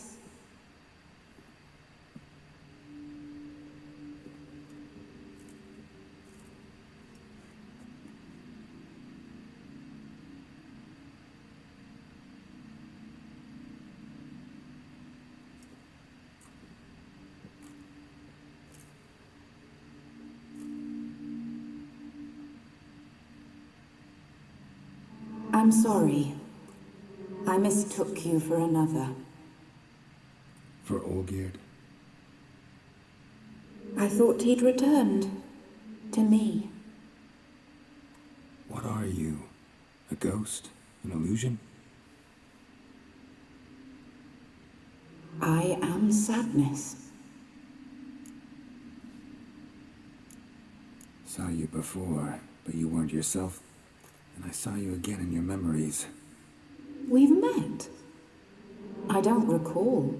I'm sorry. I mistook you for another. For Olgierd? I thought he'd returned. To me. What are you? A ghost? An illusion? I am sadness. Saw you before, but you weren't yourself. And I saw you again in your memories. We've met. I don't recall.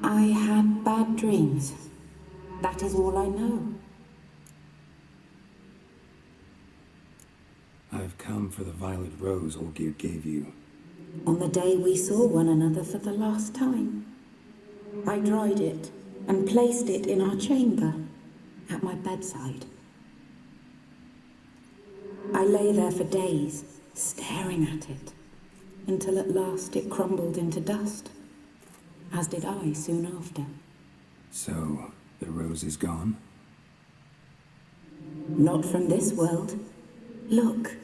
I had bad dreams. That is all I know. I've come for the violet rose Olgierd gave you. On the day we saw one another for the last time, I dried it and placed it in our chamber, at my bedside. I lay there for days, staring at it, until at last it crumbled into dust, as did I soon after. So, the rose is gone? Not from this world. Look,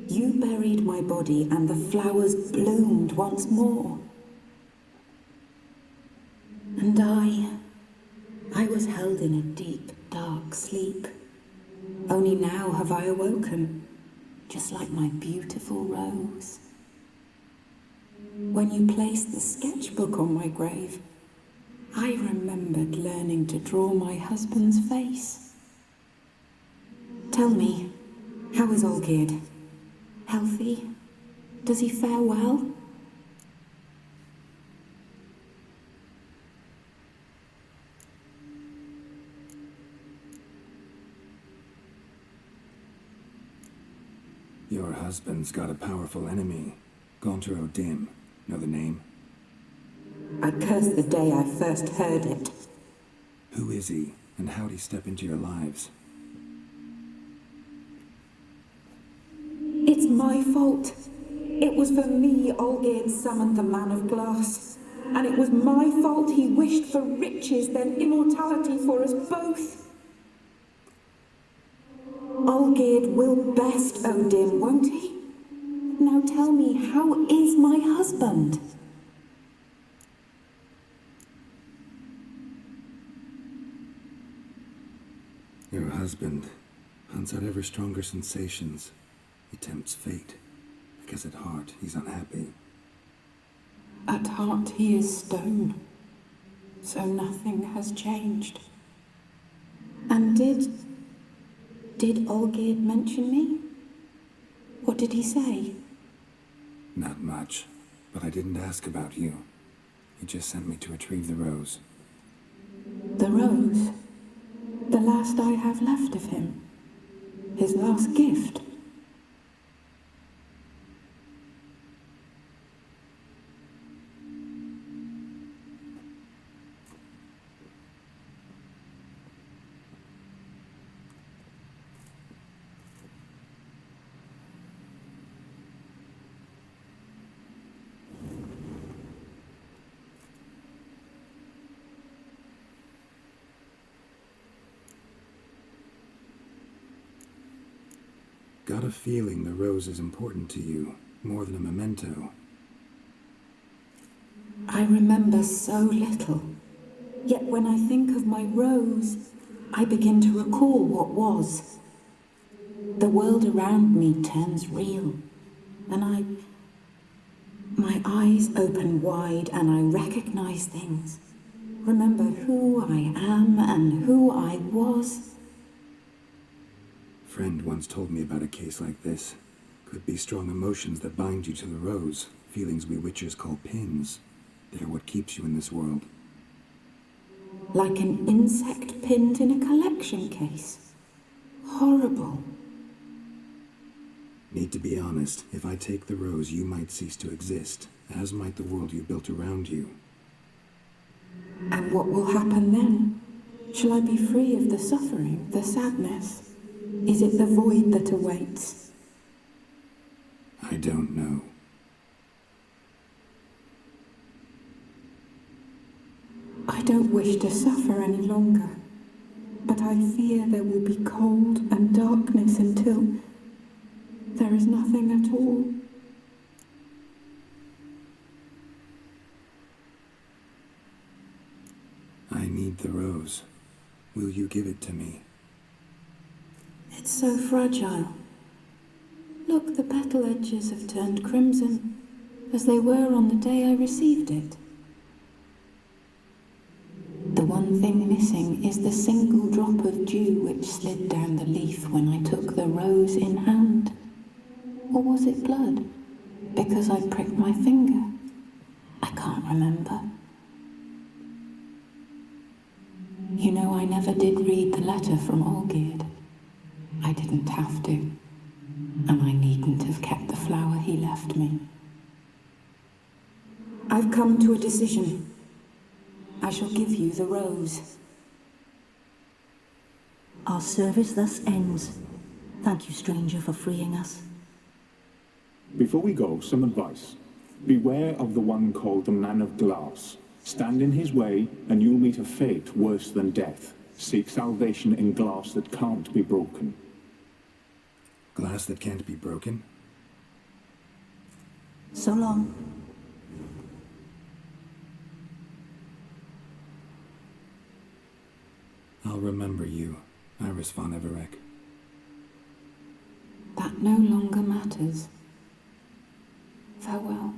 you buried my body and the flowers bloomed once more. And I was held in a deep, dark sleep. Only now have I awoken, just like my beautiful rose. When you placed the sketchbook on my grave, I remembered learning to draw my husband's face. Tell me, how is Olgierd? Healthy? Does he fare well? Your husband's got a powerful enemy. Gaunter O'Dim. Know the name? I curse the day I first heard it. Who is he, and how'd he step into your lives? It's my fault. It was for me Olgierd summoned the Man of Glass. And it was my fault he wished for riches, then immortality for us both. Olgierd will best O'Dim, won't he? Now tell me, how is my husband? Your husband hunts out ever stronger sensations. He tempts fate, because at heart he's unhappy. At heart he is stone, so nothing has changed. And did Olgierd mention me? What did he say? Not much, but I didn't ask about you. He just sent me to retrieve the rose. The rose? The last I have left of him? His last gift? Got a feeling the rose is important to you, more than a memento. I remember so little. Yet when I think of my rose, I begin to recall what was. The world around me turns real, and my eyes open wide and I recognize things. Remember who I am and who I was. Friend once told me about a case like this. Could be strong emotions that bind you to the rose, feelings we witchers call pins. They're what keeps you in this world. Like an insect pinned in a collection case. Horrible. Need to be honest. If I take the rose, you might cease to exist, as might the world you built around you. And what will happen then? Shall I be free of the suffering, the sadness? Is it the void that awaits? I don't know. I don't wish to suffer any longer, but I fear there will be cold and darkness until there is nothing at all. I need the rose. Will you give it to me? It's so fragile. Look, the petal edges have turned crimson, as they were on the day I received it. The one thing missing is the single drop of dew which slid down the leaf when I took the rose in hand. Or was it blood? Because I pricked my finger? I can't remember. You know, I never did read the letter from Olgierd. I didn't have to. And I needn't have kept the flower he left me. I've come to a decision. I shall give you the rose. Our service thus ends. Thank you, stranger, for freeing us. Before we go, some advice. Beware of the one called the Man of Glass. Stand in his way, and you'll meet a fate worse than death. Seek salvation in glass that can't be broken. Glass that can't be broken? So long. I'll remember you, Iris von Everec. That no longer matters. Farewell.